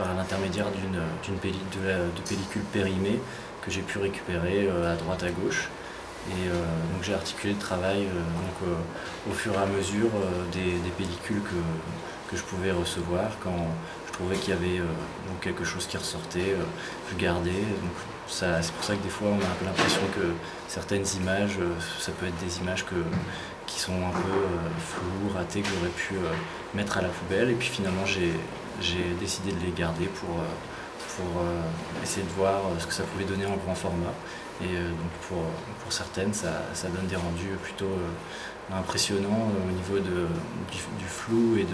par l'intermédiaire de pellicules périmées que j'ai pu récupérer à droite à gauche. Et donc j'ai articulé le travail au fur et à mesure des pellicules que je pouvais recevoir. Quand je trouvais qu'il y avait quelque chose qui ressortait, je gardais. C'est pour ça que des fois on a un peu l'impression que certaines images, ça peut être des images qui sont un peu floues, ratées, que j'aurais pu mettre à la poubelle. Et puis finalement j'ai décidé de les garder pour essayer de voir ce que ça pouvait donner en grand format. Et donc pour certaines, ça donne des rendus plutôt impressionnants au niveau du flou et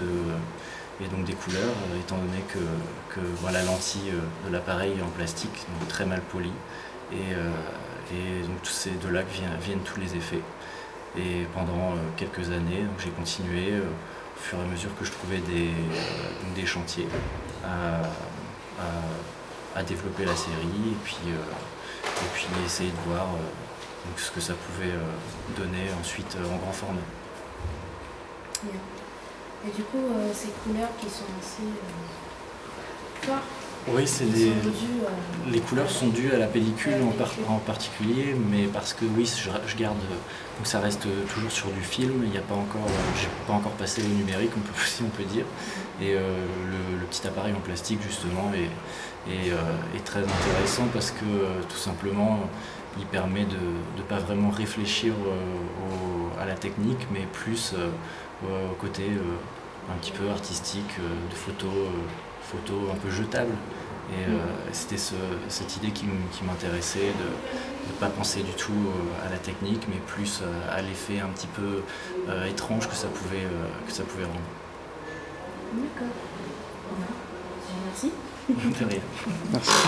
donc des couleurs, étant donné que la lentille de l'appareil est en plastique, donc très mal polie. Et donc c'est de là que viennent tous les effets. Et pendant quelques années, j'ai continué au fur et à mesure que je trouvais des chantiers à développer la série et puis essayer de voir ce que ça pouvait donner ensuite en grand format. Et du coup, ces couleurs qui sont assez fortes, oui, les couleurs sont dues à la pellicule en particulier, mais parce que oui, je garde, donc ça reste toujours sur du film, il n'y a pas encore, j'ai pas encore passé au numérique, si on peut dire, et le petit appareil en plastique justement est très intéressant parce que tout simplement il permet de ne pas vraiment réfléchir à la technique, mais plus au côté un petit peu artistique, de photos un peu jetables. Et c'était cette idée qui m'intéressait, de ne pas penser du tout à la technique, mais plus à l'effet un petit peu étrange que ça pouvait rendre. D'accord. Merci. De rien. Merci.